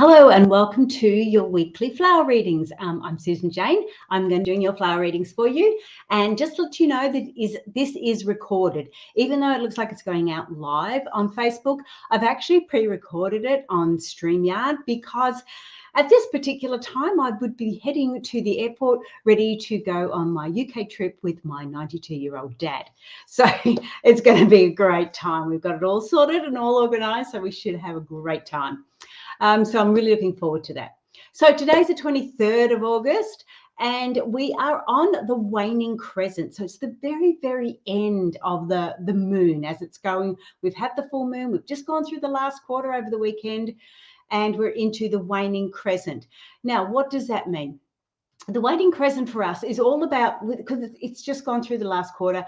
Hello and welcome to your weekly flower readings. I'm Susan Jane. I'm going to be doing your flower readings for you. And just to let you know that this is recorded. Even though it looks like it's going out live on Facebook, I've actually pre-recorded it on StreamYard because at this particular time, I would be heading to the airport ready to go on my UK trip with my 92-year-old dad. So it's going to be a great time. We've got it all sorted and all organised, so we should have a great time. So I'm really looking forward to that. So today's the 23rd of August and we are on the waning crescent. So it's the very, very end of the moon as it's going. We've had the full moon. We've just gone through the last quarter over the weekend and we're into the waning crescent. Now, what does that mean? The waning crescent for us is all about, because it's just gone through the last quarter,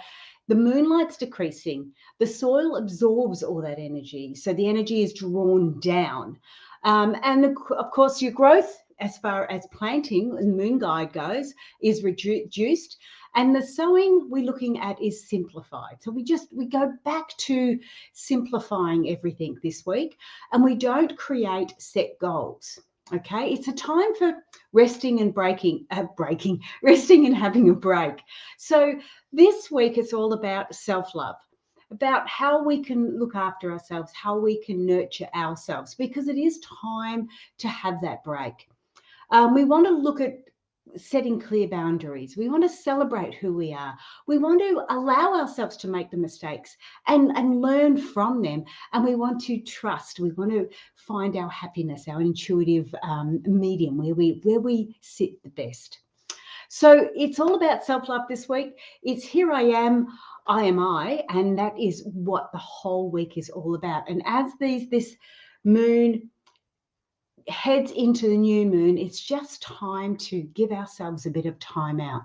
the moonlight's decreasing. The soil absorbs all that energy. So the energy is drawn down. And of course, your growth, as far as planting and moon guide goes, is reduced. And the sowing we're looking at is simplified. So we go back to simplifying everything this week, and we don't create set goals. Okay, it's a time for resting and resting and having a break. So this week it's all about self-love, about how we can look after ourselves, how we can nurture ourselves, because it is time to have that break. We want to look at setting clear boundaries. We want to celebrate who we are. We want to allow ourselves to make the mistakes and learn from them. And we want to trust. We want to find our happiness, our intuitive medium where we sit the best. So it's all about self-love this week. It's here I am I, and that is what the whole week is all about. And as this moon heads into the new moon, it's just time to give ourselves a bit of time out.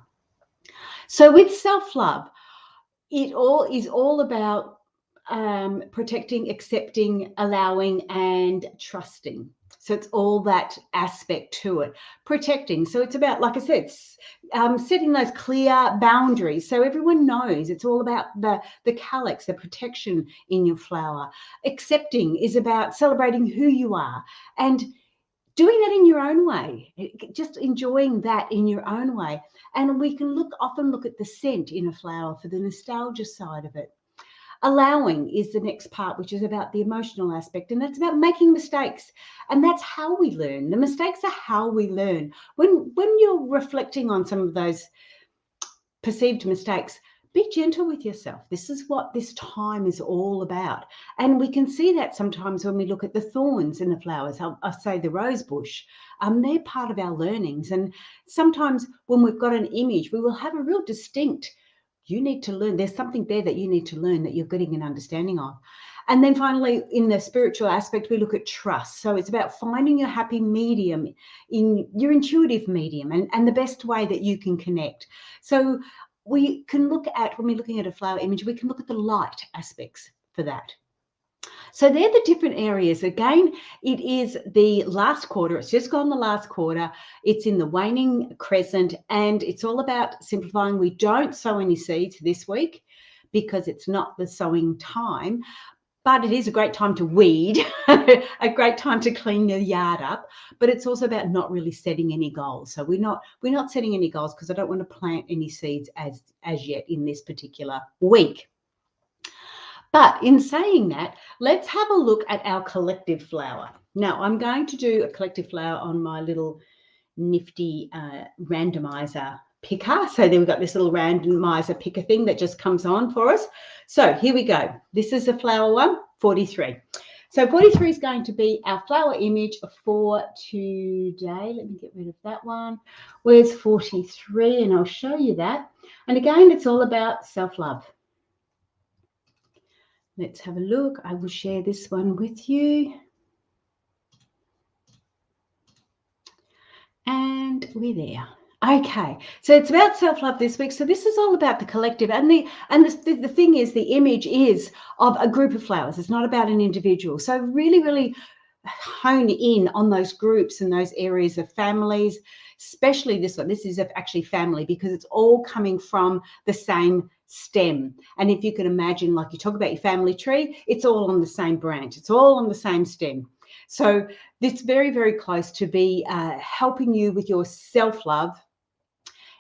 So with self-love, it all is all about protecting, accepting, allowing, and trusting. So it's all that aspect to it. Protecting. So it's about, like I said, setting those clear boundaries so everyone knows. It's all about the calyx, the protection in your flower. Accepting is about celebrating who you are and doing that in your own way, just enjoying that in your own way. And we can often look at the scent in a flower for the nostalgia side of it. Allowing is the next part, which is about the emotional aspect, and that's about making mistakes. And that's how we learn. The mistakes are how we learn. When you're reflecting on some of those perceived mistakes, be gentle with yourself. This is what this time is all about. And we can see that sometimes when we look at the thorns in the flowers, I say the rose bush, they're part of our learnings. And sometimes when we've got an image, we will have a real distinct, you need to learn. There's something there that you need to learn that you're getting an understanding of. And then finally, in the spiritual aspect, we look at trust. So it's about finding your happy medium, in your intuitive medium, and the best way that you can connect. So we can look at, when we're looking at a flower image, we can look at the light aspects for that. So they're the different areas. Again, it is the last quarter. It's just gone the last quarter. It's in the waning crescent, and it's all about simplifying. We don't sow any seeds this week because it's not the sowing time, but it is a great time to weed, a great time to clean your yard up. But it's also about not really setting any goals. So we're not setting any goals because I don't want to plant any seeds as yet in this particular week. But in saying that, let's have a look at our collective flower. Now, I'm going to do a collective flower on my little nifty randomizer picker. So then we've got this little randomizer picker thing that just comes on for us. So here we go. This is the flower one, 43. So 43 is going to be our flower image for today. Let me get rid of that one. Where's 43? And I'll show you that. And again, it's all about self-love. Let's have a look. I will share this one with you. And we're there. Okay, so it's about self-love this week. So this is all about the collective, and the thing is, the image is of a group of flowers. It's not about an individual. So really, really hone in on those groups and those areas of families, especially this one. This is actually family because it's all coming from the same stem. And if you can imagine, like you talk about your family tree, it's all on the same branch. It's all on the same stem. So it's very, very close to be helping you with your self-love,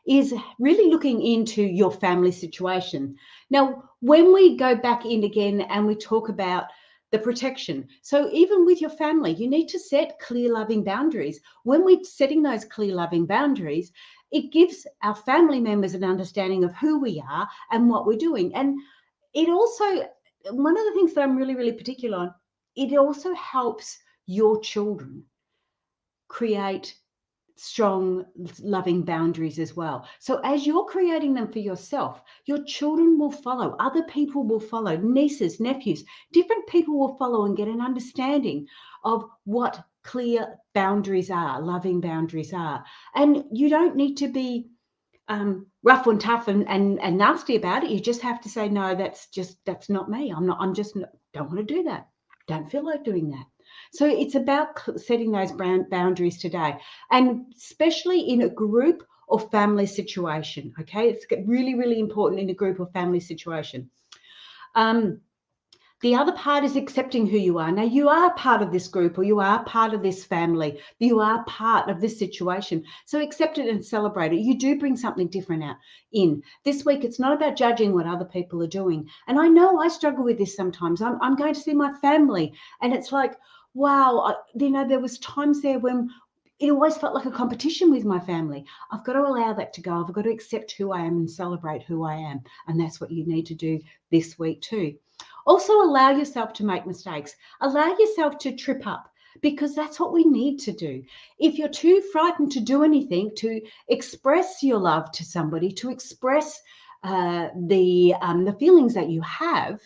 is really looking into your family situation. Now, when we go back in again and we talk about the protection, so even with your family, you need to set clear, loving boundaries. When we're setting those clear, loving boundaries, it gives our family members an understanding of who we are and what we're doing. And it also, one of the things that I'm really, really particular on, it also helps your children create strong, loving boundaries as well. So as you're creating them for yourself, your children will follow, other people will follow, nieces, nephews, different people will follow and get an understanding of what clear boundaries are, loving boundaries are. And you don't need to be rough and tough and nasty about it. You just have to say, no, that's not me. I'm just don't want to do that. Don't feel like doing that. So it's about setting those boundaries today, and especially in a group or family situation. Okay, it's really, really important in a group or family situation. The other part is accepting who you are. Now, you are part of this group, or you are part of this family. You are part of this situation. So accept it and celebrate it. You do bring something different out in. This week, it's not about judging what other people are doing. And I know I struggle with this sometimes. I'm going to see my family, and it's like, wow, there was times there when it always felt like a competition with my family. I've got to allow that to go. I've got to accept who I am and celebrate who I am. And that's what you need to do this week too. Also, allow yourself to make mistakes. Allow yourself to trip up, because that's what we need to do. If you're too frightened to do anything, to express your love to somebody, to express the feelings that you have,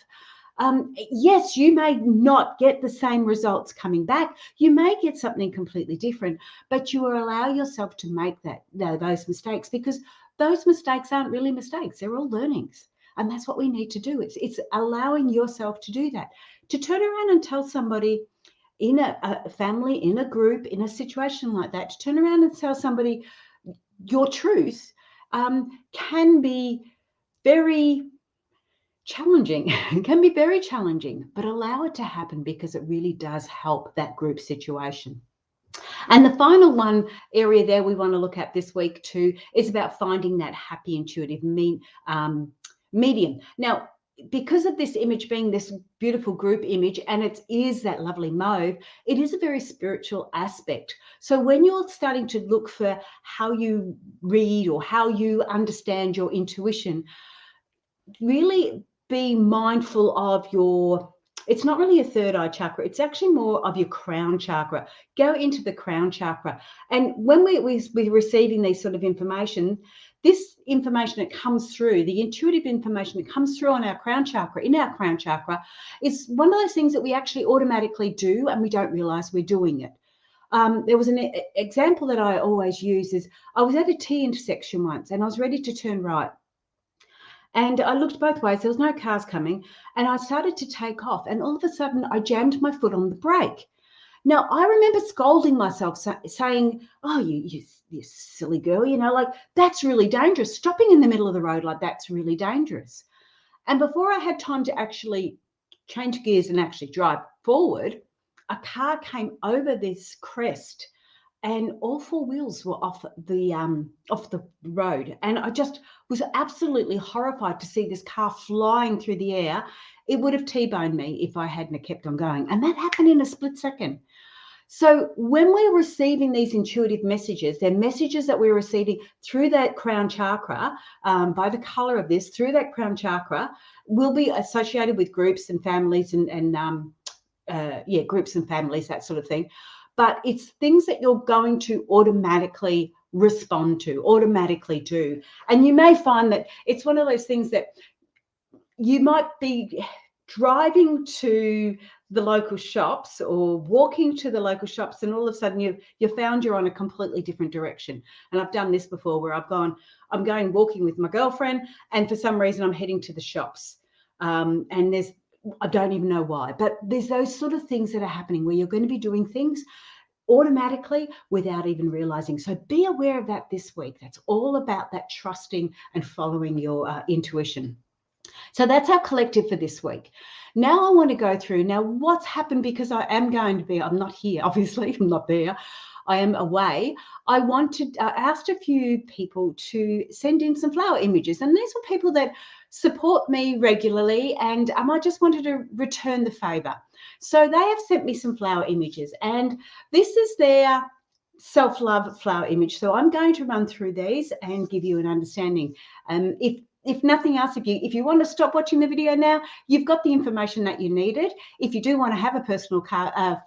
yes, you may not get the same results coming back. You may get something completely different, but you will allow yourself to make those mistakes, because those mistakes aren't really mistakes. They're all learnings. And that's what we need to do. It's allowing yourself to do that, to turn around and tell somebody in a family, in a group, in a situation like that, to turn around and tell somebody your truth can be very challenging. It can be very challenging, but allow it to happen, because it really does help that group situation. And the final one area there we want to look at this week too is about finding that happy, intuitive medium. Now, because of this image being this beautiful group image, and it is that lovely mauve, it is a very spiritual aspect. So when you're starting to look for how you read or how you understand your intuition, really be mindful of it's not really a third eye chakra. It's actually more of your crown chakra. Go into the crown chakra. And when we're receiving these sort of information, this information that comes through, the intuitive information that comes through on our crown chakra, in our crown chakra, is one of those things that we actually automatically do, and we don't realize we're doing it. There was an example that I always use is, I was at a T intersection once, and I was ready to turn right. And I looked both ways. There was no cars coming. And I started to take off. And all of a sudden, I jammed my foot on the brake. Now, I remember scolding myself, saying, oh, you silly girl, like, that's really dangerous. Stopping in the middle of the road like that's really dangerous. And before I had time to actually change gears and actually drive forward, a car came over this crest, and all four wheels were off the road. And I just was absolutely horrified to see this car flying through the air. It would have T-boned me if I hadn't kept on going. And that happened in a split second. So when we're receiving these intuitive messages, they're messages that we're receiving through that crown chakra, by the color of this, through that crown chakra, will be associated with groups and families and groups and families, that sort of thing. But it's things that you're going to automatically respond to, automatically do. And you may find that it's one of those things that you might be driving to the local shops or walking to the local shops, and all of a sudden you found you're on a completely different direction. And I've done this before, where I'm going walking with my girlfriend, and for some reason I'm heading to the shops. And I don't even know why, but there's those sort of things that are happening where you're going to be doing things automatically without even realizing. So be aware of that this week. That's all about that trusting and following your intuition. So that's our collective for this week. Now I want to go through now what's happened, because I am going to be, I'm not here, obviously, I'm not there. I am away. I wanted, asked a few people to send in some flower images, and these were people that support me regularly, and I just wanted to return the favor. So they have sent me some flower images, and this is their self-love flower image. So I'm going to run through these and give you an understanding. If nothing else, if you want to stop watching the video now, you've got the information that you needed. If you do want to have a personal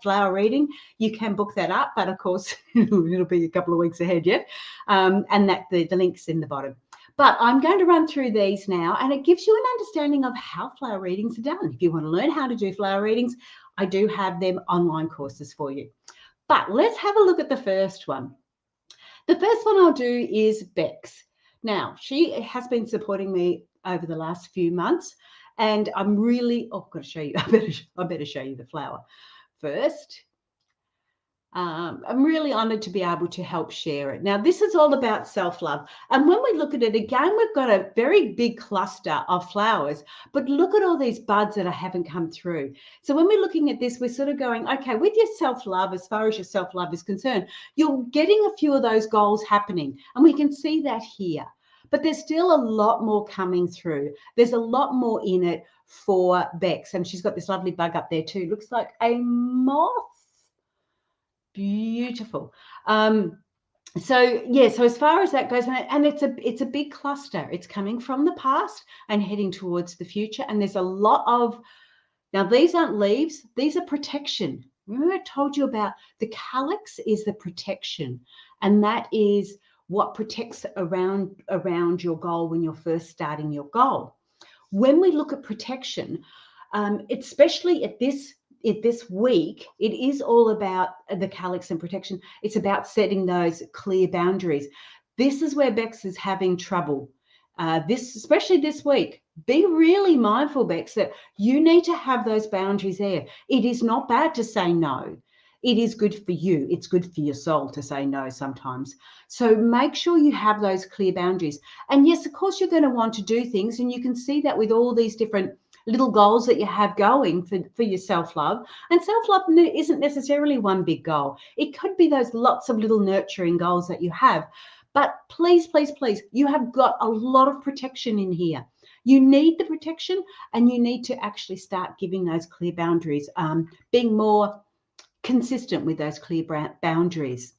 flower reading, you can book that up, but of course it'll be a couple of weeks ahead yet, and that the link's in the bottom. But I'm going to run through these now, and it gives you an understanding of how flower readings are done. If you want to learn how to do flower readings, I do have them online courses for you. But let's have a look at the first one. The first one I'll do is Bex. Now, she has been supporting me over the last few months, and I'm really, I've got to show you, I better show you the flower first. I'm really honoured to be able to help share it. Now, this is all about self-love. And when we look at it again, we've got a very big cluster of flowers, but look at all these buds that haven't come through. So when we're looking at this, we're sort of going, okay, with your self-love, as far as your self-love is concerned, you're getting a few of those goals happening. And we can see that here. But there's still a lot more coming through. There's a lot more in it for Bex. And she's got this lovely bug up there too. Looks like a moth. Beautiful. So as far as that goes, and it's a big cluster. It's coming from the past and heading towards the future. And there's a lot of, now these aren't leaves, these are protection. Remember I told you about the calyx is the protection, and that is what protects around your goal when you're first starting your goal. When we look at protection, especially at this week, it is all about the calyx and protection. It's about setting those clear boundaries. This is where Bex is having trouble. Especially this week. Be really mindful, Bex, that you need to have those boundaries there. It is not bad to say no. It is good for you. It's good for your soul to say no sometimes. So make sure you have those clear boundaries. And yes, of course, you're going to want to do things, and you can see that with all these different little goals that you have going for your self-love. And self-love isn't necessarily one big goal. It could be those lots of little nurturing goals that you have. But please, please, please, you have got a lot of protection in here. You need the protection, and you need to actually start giving those clear boundaries, being more consistent with those clear boundaries.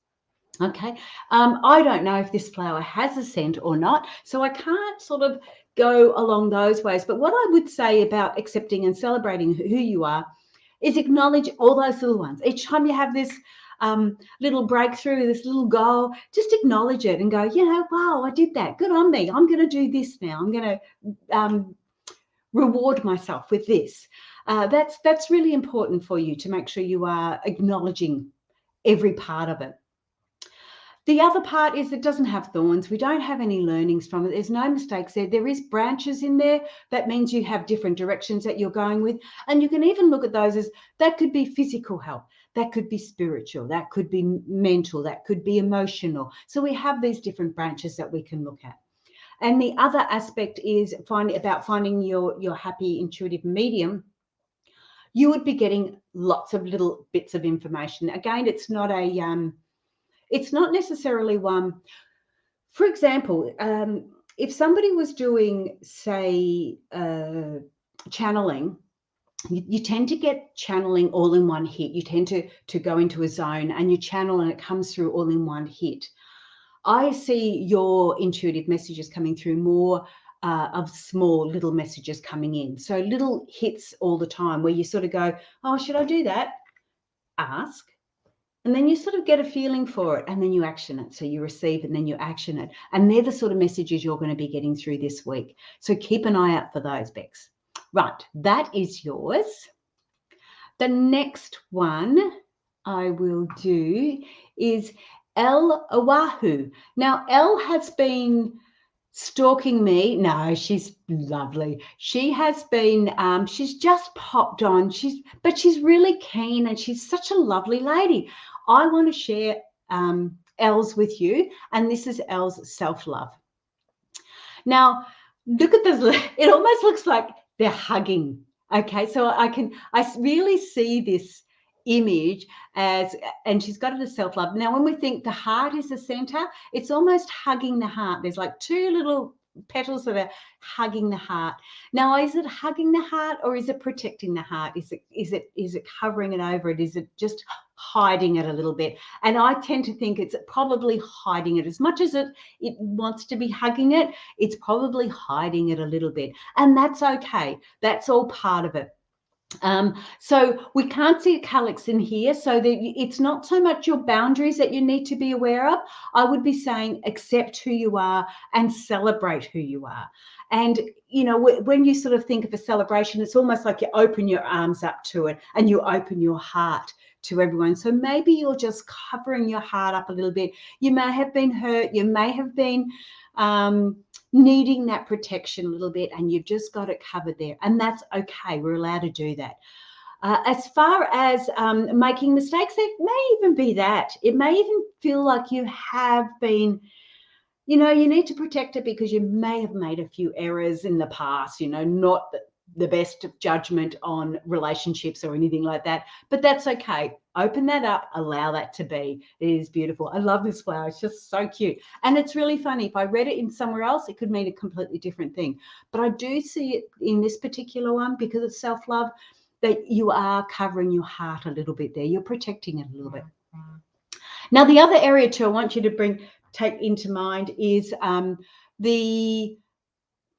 Okay, I don't know if this flower has a scent or not, so I can't sort of go along those ways. But what I would say about accepting and celebrating who you are is acknowledge all those little ones. Each time you have this little breakthrough, this little goal, just acknowledge it and go, wow, I did that. Good on me. I'm going to do this now. I'm going to reward myself with this. That's really important for you, to make sure you are acknowledging every part of it. The other part is it doesn't have thorns. We don't have any learnings from it. There's no mistakes there. There is branches in there. That means you have different directions that you're going with. And you can even look at those as, that could be physical health. That could be spiritual. That could be mental. That could be emotional. So we have these different branches that we can look at. And the other aspect is finding your happy intuitive medium. You would be getting lots of little bits of information. Again, it's not necessarily one. For example, if somebody was doing, say, channeling, you tend to get channeling all in one hit. You tend to go into a zone and you channel and it comes through all in one hit. I see your intuitive messages coming through more of small little messages coming in. So little hits all the time where you sort of go, oh, should I do that? Ask. And then you sort of get a feeling for it and then you action it. So you receive and then you action it. And they're the sort of messages you're going to be getting through this week. So keep an eye out for those, Bex. Right, that is yours. The next one I will do is El Oahu. Now, El has been stalking me. No, she's lovely. She has been, she's just popped on. But she's really keen and she's such a lovely lady. I want to share Elle's with you, and this is Elle's self-love. Now, look at this. It almost looks like they're hugging. Okay, so I really see this image as, and she's got it as self-love. Now, when we think the heart is the center, it's almost hugging the heart. There's like two little petals that are hugging the heart. Now, is it hugging the heart or is it protecting the heart? Is it covering it over it? Is it just hiding it a little bit? And I tend to think it's probably hiding it. As much as it wants to be hugging it, it's probably hiding it a little bit. And that's okay. That's all part of it. So we can't see a calyx in here, so that it's not so much your boundaries that you need to be aware of. I would be saying accept who you are and celebrate who you are. And, you know, when you sort of think of a celebration, it's almost like you open your arms up to it and you open your heart to everyone. So maybe you're just covering your heart up a little bit. You may have been hurt. You may have been needing that protection a little bit, and you've just got it covered there, and that's okay. We're allowed to do that. As far as making mistakes, it may even be that. It may even feel like you have been, you know, you need to protect it because you may have made a few errors in the past, you know, not the best judgment on relationships or anything like that, but that's okay. Open that up, allow that to be. It is beautiful. I love this flower. It's just so cute. And it's really funny. If I read it in somewhere else, it could mean a completely different thing. But I do see it in this particular one because it's self-love, that you are covering your heart a little bit there. You're protecting it a little bit. Now, the other area too I want you to take into mind is the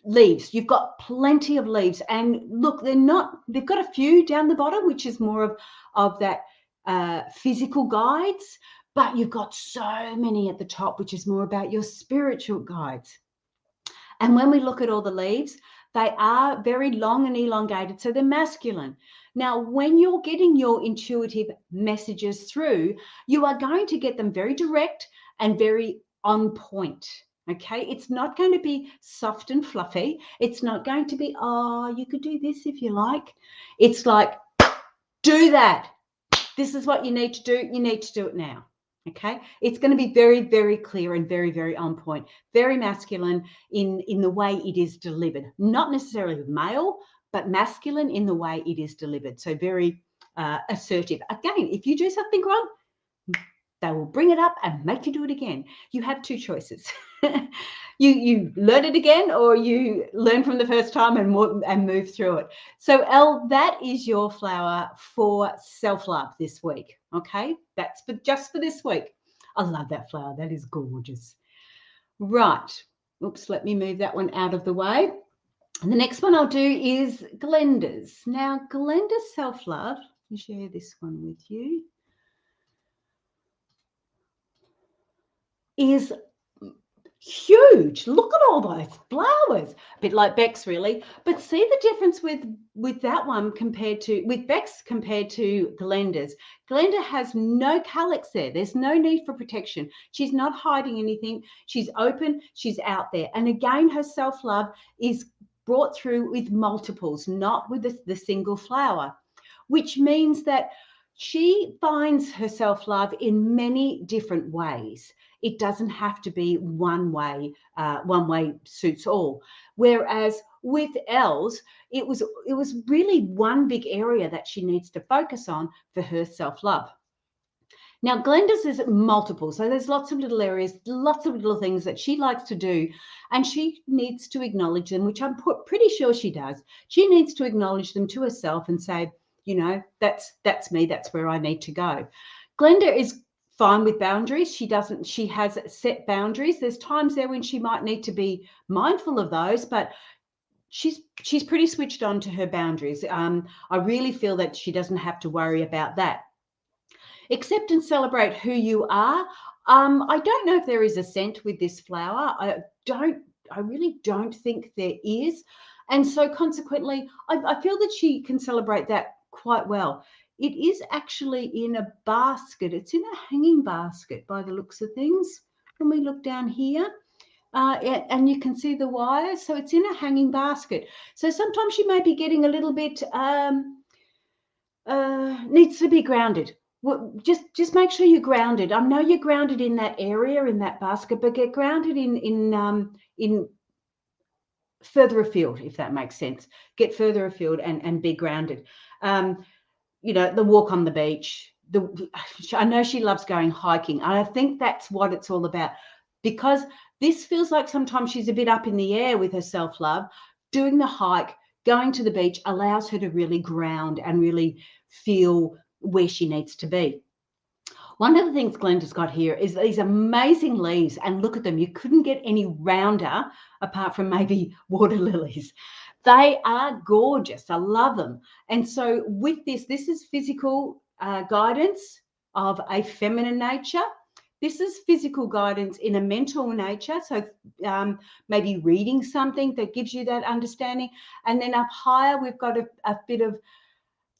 leaves. You've got plenty of leaves, and look, they've got a few down the bottom, which is more of that physical guides, but you've got so many at the top, which is more about your spiritual guides. And when we look at all the leaves, they are very long and elongated, so they're masculine. Now, when you're getting your intuitive messages through, you are going to get them very direct and very on point. Okay, it's not going to be soft and fluffy. It's not going to be, oh, you could do this if you like. It's like, do that. This is what you need to do. You need to do it now. Okay, it's going to be very, very clear and very, very on point, very masculine in the way it is delivered. Not necessarily male, but masculine in the way it is delivered. So very assertive. Again, if you do something wrong, they will bring it up and make you do it again. You have two choices. you learn it again, or you learn from the first time and move through it. So Elle, that is your flower for self-love this week. Okay, that's just for this week. I love that flower. That is gorgeous. Right. Oops, let me move that one out of the way. And the next one I'll do is Glenda's. Now, Glenda's self-love, let me share this one with you, is huge. Look at all those flowers. A bit like Beck's, really. But see the difference with that one with Beck's compared to Glenda's. Glenda has no calyx there. There's no need for protection. She's not hiding anything. She's open. She's out there. And again, her self-love is brought through with multiples, not with the single flower, which means that she finds her self-love in many different ways. It doesn't have to be one way suits all. Whereas with Els, it was really one big area that she needs to focus on for her self-love. Now, Glenda's is multiple, so there's lots of little areas, lots of little things that she likes to do, and she needs to acknowledge them, which I'm pretty sure she does. She needs to acknowledge them to herself and say, you know, that's me, that's where I need to go. Glenda is fine with boundaries. She has set boundaries. There's times there when she might need to be mindful of those, but she's pretty switched on to her boundaries. I really feel that she doesn't have to worry about that. Accept and celebrate who you are. I don't know if there is a scent with this flower. I really don't think there is. And so consequently, I feel that she can celebrate that quite well. It is actually in a basket. It's in a hanging basket by the looks of things. When we look down here, and you can see the wires. So it's in a hanging basket. So sometimes she may be getting a little bit, needs to be grounded. Well, just make sure you're grounded. I know you're grounded in that area, in that basket, but get grounded in further afield, if that makes sense. Get further afield and be grounded. You know, the walk on the beach. I know she loves going hiking. And I think that's what it's all about, because this feels like sometimes she's a bit up in the air with her self-love. Doing the hike, going to the beach allows her to really ground and really feel where she needs to be. One of the things Glenda's got here is these amazing leaves, and look at them. You couldn't get any rounder apart from maybe water lilies. They are gorgeous. I love them. And so with this is physical guidance of a feminine nature. This is physical guidance in a mental nature. So maybe reading something that gives you that understanding. And then up higher, we've got a bit of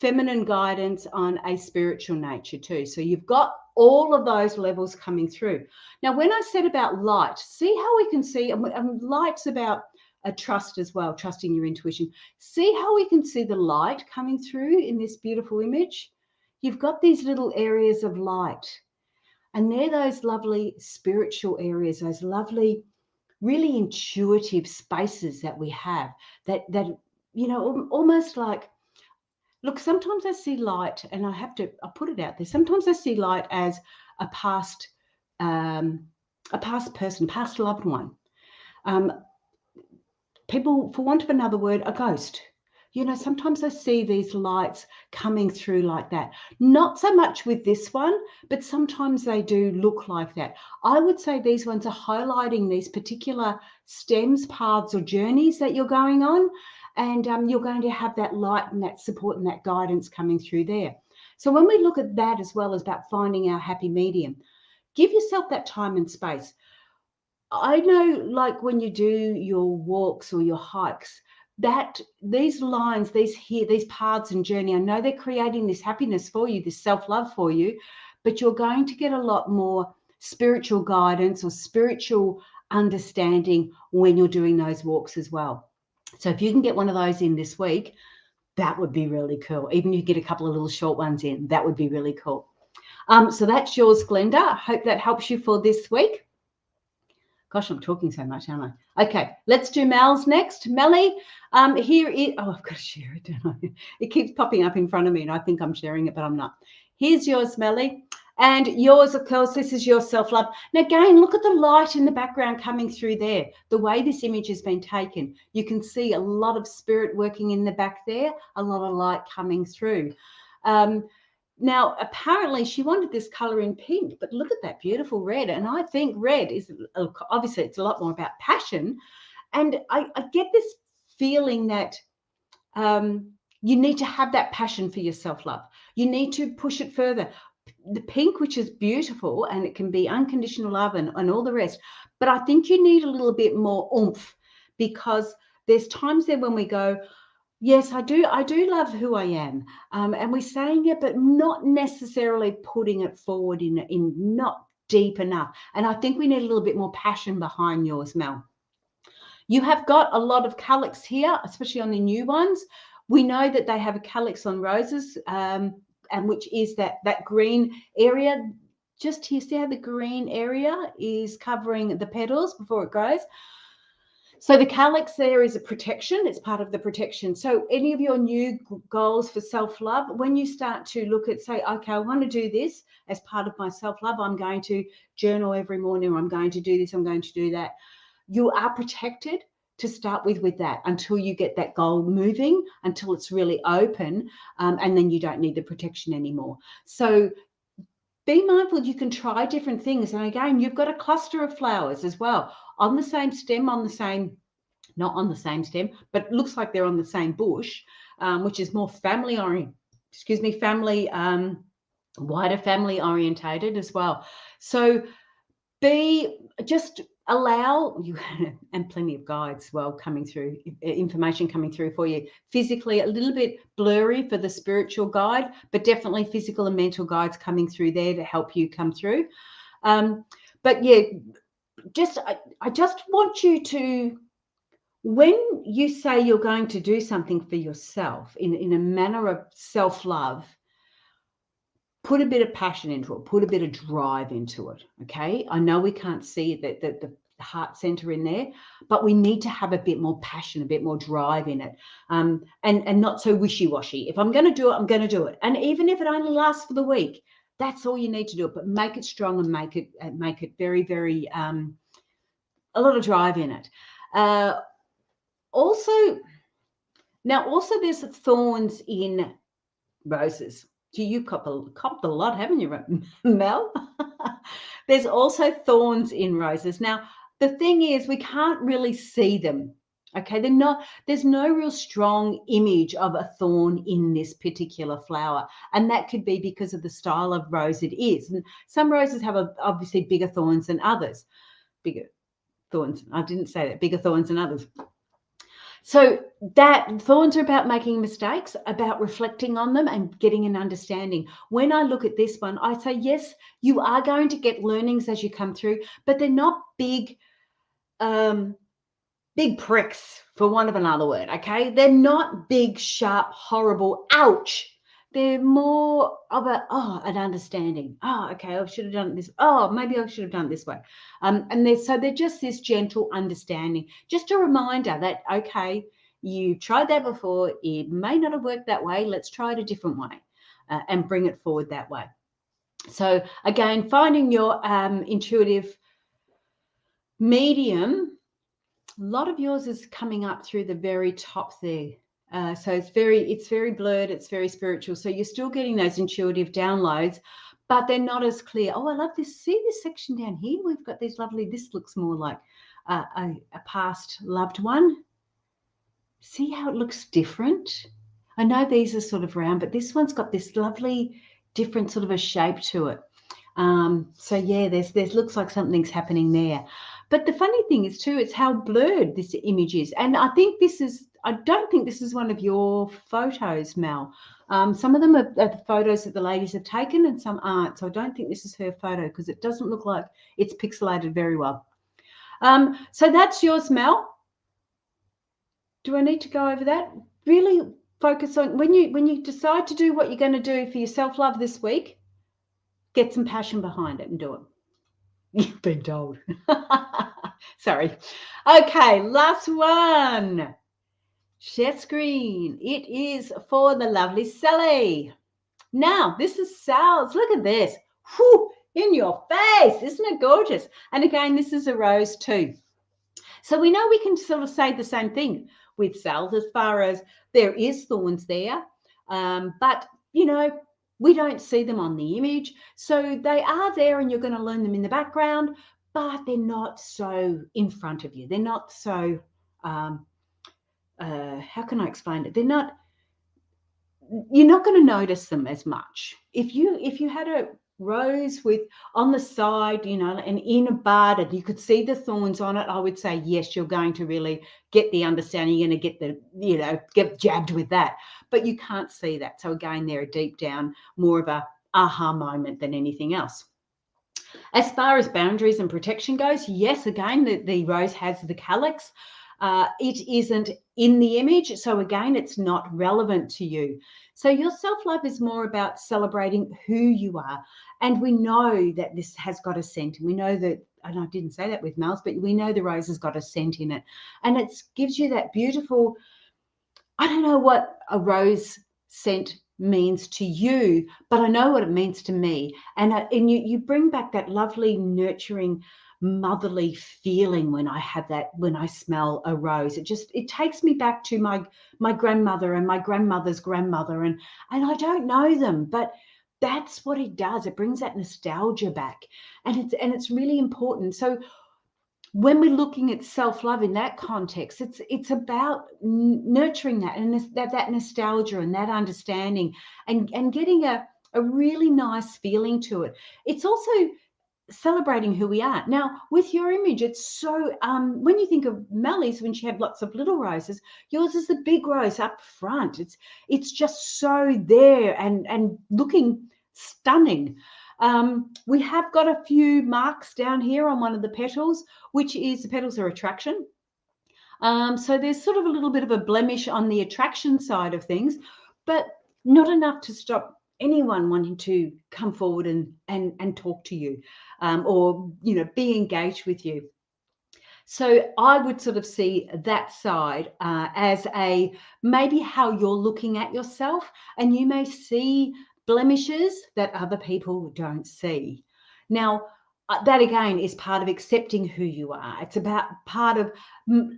feminine guidance on a spiritual nature too. So you've got all of those levels coming through. Now, when I said about light, see how we can see, and light's about a trust as well, trusting your intuition. See how we can see the light coming through in this beautiful image? You've got these little areas of light, and they're those lovely spiritual areas, those lovely, really intuitive spaces that we have that you know, almost like, look, sometimes I see light, and I'll put it out there. Sometimes I see light as a past person, past loved one. People, for want of another word, a ghost. You know, sometimes I see these lights coming through like that. Not so much with this one, but sometimes they do look like that. I would say these ones are highlighting these particular stems, paths, or journeys that you're going on. And you're going to have that light and that support and that guidance coming through there. So when we look at that, as well as about finding our happy medium, give yourself that time and space. I know, like when you do your walks or your hikes, that these lines, these paths and journey, I know they're creating this happiness for you, this self-love for you, but you're going to get a lot more spiritual guidance or spiritual understanding when you're doing those walks as well. So if you can get one of those in this week, that would be really cool. Even if you get a couple of little short ones in, that would be really cool. So that's yours, Glenda. I hope that helps you for this week. Gosh, I'm talking so much, aren't I? Okay, let's do Mel's next. Melly, here is, oh, I've got to share it, don't I? It keeps popping up in front of me, and I think I'm sharing it, but I'm not. Here's yours, Melly. And yours, of course, this is your self-love. Now, again, look at the light in the background coming through there. The way this image has been taken, you can see a lot of spirit working in the back there, a lot of light coming through. Now, apparently she wanted this color in pink, but look at that beautiful red. And I think red is, obviously it's a lot more about passion. And I get this feeling that you need to have that passion for your self-love. You need to push it further. The pink, which is beautiful, and it can be unconditional love and all the rest. But I think you need a little bit more oomph, because there's times there when we go, yes, I do love who I am. And we're saying it, but not necessarily putting it forward in not deep enough. And I think we need a little bit more passion behind yours, Mel. You have got a lot of calyx here, especially on the new ones. We know that they have a calyx on roses, and which is that green area just here. See how the green area is covering the petals before it grows? So the calyx there is a protection. It's part of the protection. So any of your new goals for self-love, when you start to look at, say, okay, I want to do this as part of my self-love, I'm going to journal every morning, or I'm going to do this, I'm going to do that. You are protected to start with that until you get that goal moving, until it's really open, and then you don't need the protection anymore. So be mindful, you can try different things. And again, you've got a cluster of flowers as well on the same stem, not on the same stem, but it looks like they're on the same bush, which is more wider family orientated as well. So just allow you, and plenty of guides coming through, information coming through for you. Physically a little bit blurry for the spiritual guide, but definitely physical and mental guides coming through there to help you come through. But yeah, I just want you to, when you say you're going to do something for yourself in a manner of self-love, put a bit of passion into it, put a bit of drive into it, okay? I know we can't see the heart center in there, but we need to have a bit more passion, a bit more drive in it, and not so wishy-washy. If I'm going to do it, I'm going to do it. And even if it only lasts for the week, that's all you need to do. But make it strong and make it very, very a lot of drive in it. Also, there's thorns in roses. You've copped a lot, haven't you, Mel? There's also thorns in roses. Now, the thing is, we can't really see them. Okay, there's no real strong image of a thorn in this particular flower. And that could be because of the style of rose it is. And some roses have obviously bigger thorns than others. Bigger thorns. I didn't say that. Bigger thorns than others. So that thorns are about making mistakes, about reflecting on them and getting an understanding. When I look at this one, I say, yes, you are going to get learnings as you come through, but they're not big pricks, for want of another word, okay? They're not big, sharp, horrible, ouch. They're more of an understanding. Oh, okay, I should have done this. Oh, maybe I should have done it this way. So they're just this gentle understanding. Just a reminder that, okay, you tried that before. It may not have worked that way. Let's try it a different way and bring it forward that way. So again, finding your intuitive medium. A lot of yours is coming up through the very top there. So it's very blurred, it's very spiritual. So you're still getting those intuitive downloads, but they're not as clear. Oh, I love this. See this section down here? We've got these lovely, this looks more like a past loved one. See how it looks different? I know these are sort of round, but this one's got this lovely, different sort of a shape to it. So yeah, there's looks like something's happening there. But the funny thing is too, it's how blurred this image is. And I don't think this is one of your photos, Mel. Some of them are the photos that the ladies have taken and some aren't. So I don't think this is her photo because it doesn't look like it's pixelated very well. So that's yours, Mel. Do I need to go over that? Really focus on when you decide to do what you're going to do for your self-love this week, get some passion behind it and do it. You've been told. Sorry. Okay, last one. Share screen. It is for the lovely Sally. Now, this is Sal's. Look at this. Whew, in your face. Isn't it gorgeous? And again, this is a rose too. So we know we can sort of say the same thing with Sal's as far as there is thorns there. But, we don't see them on the image. So they are there and you're going to learn them in the background, but they're not so in front of you. They're not so, how can I explain it? You're not going to notice them as much. If you had a rose with on the side, and in a bud, and you could see the thorns on it, I would say, yes, you're going to really get the understanding. You're going to get jabbed with that, but you can't see that. So again, they're deep down more of a aha moment than anything else. As far as boundaries and protection goes, yes, again, the rose has the calyx. It isn't in the image. So again, it's not relevant to you. So your self-love is more about celebrating who you are. And we know that this has got a scent. And we know that, and I didn't say that with Mel's, but we know the rose has got a scent in it. And it gives you that beautiful, I don't know what a rose scent means to you, but I know what it means to me. And you bring back that lovely, nurturing, motherly feeling when I smell a rose. It takes me back to my grandmother and my grandmother's grandmother, and I don't know them, but that's what it does. It brings that nostalgia back, and it's really important. So when we're looking at self-love in that context, it's about nurturing that and that nostalgia and that understanding and getting a really nice feeling to it. It's also celebrating who we are. Now, with your image, it's so, when you think of Melly's, when she had lots of little roses, yours is the big rose up front. It's just so there and looking stunning. We have got a few marks down here on one of the petals, which is the petals are attraction. So there's sort of a little bit of a blemish on the attraction side of things, but not enough to stop anyone wanting to come forward and talk to you, or be engaged with you. So I would sort of see that side as a maybe how you're looking at yourself, and you may see blemishes that other people don't see. Now, that again is part of accepting who you are. It's about part of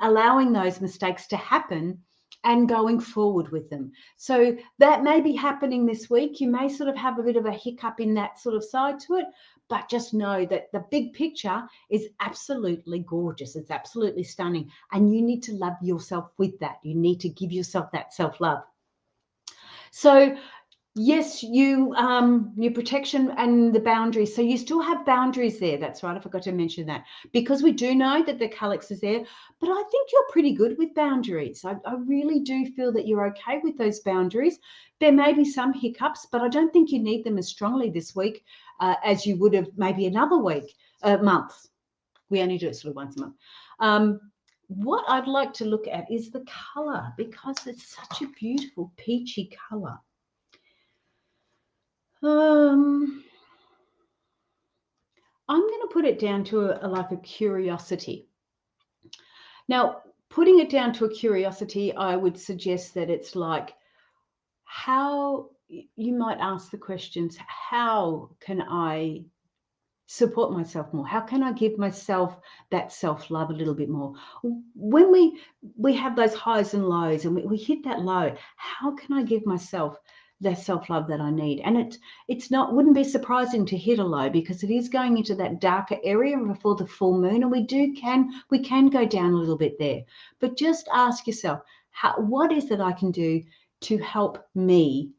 allowing those mistakes to happen and going forward with them. So that may be happening this week. You may sort of have a bit of a hiccup in that sort of side to it, but just know that the big picture is absolutely gorgeous. It's absolutely stunning. And you need to love yourself with that. You need to give yourself that self-love. So yes, your protection and the boundaries. So you still have boundaries there. That's right. I forgot to mention that, because we do know that the calyx is there, but I think you're pretty good with boundaries. I really do feel that you're okay with those boundaries. There may be some hiccups, but I don't think you need them as strongly this week as you would have maybe another week, month. We only do it sort of once a month. What I'd like to look at is the color, because it's such a beautiful peachy color. I'm going to put it down to like a curiosity. Now, putting it down to a curiosity, I would suggest that it's like how you might ask the questions, how can I support myself more? How can I give myself that self-love a little bit more? When we have those highs and lows and we hit that low, how can I give myself the self-love that I need? And wouldn't be surprising to hit a low, because it is going into that darker area before the full moon, and we can go down a little bit there. But just ask yourself, what is it I can do to help me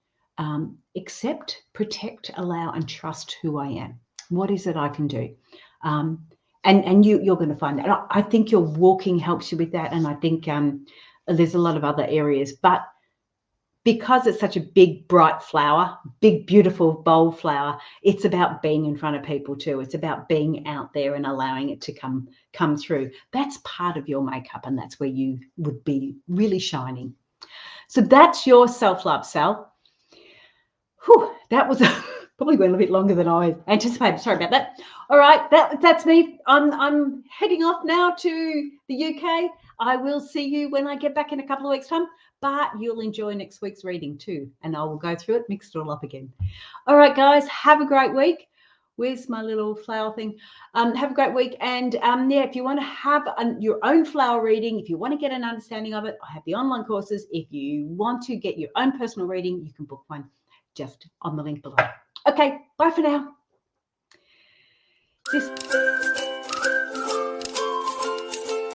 accept, protect, allow, and trust who I am? What is it I can do? And you're going to find that. I think your walking helps you with that, and I think there's a lot of other areas. But because it's such a big, bright flower, big, beautiful, bold flower, it's about being in front of people too. It's about being out there and allowing it to come through. That's part of your makeup, and that's where you would be really shining. So that's your self-love, Sal. Whew, that was probably went a bit longer than I anticipated. Sorry about that. All right, that's me. I'm heading off now to the UK. I will see you when I get back in a couple of weeks' time, but you'll enjoy next week's reading too, and I will go through it, mix it all up again. All right, guys, have a great week. Where's my little flower thing? Have a great week. And yeah, if you want to have your own flower reading, if you want to get an understanding of it, I have the online courses. If you want to get your own personal reading, you can book one just on the link below. Okay, bye for now.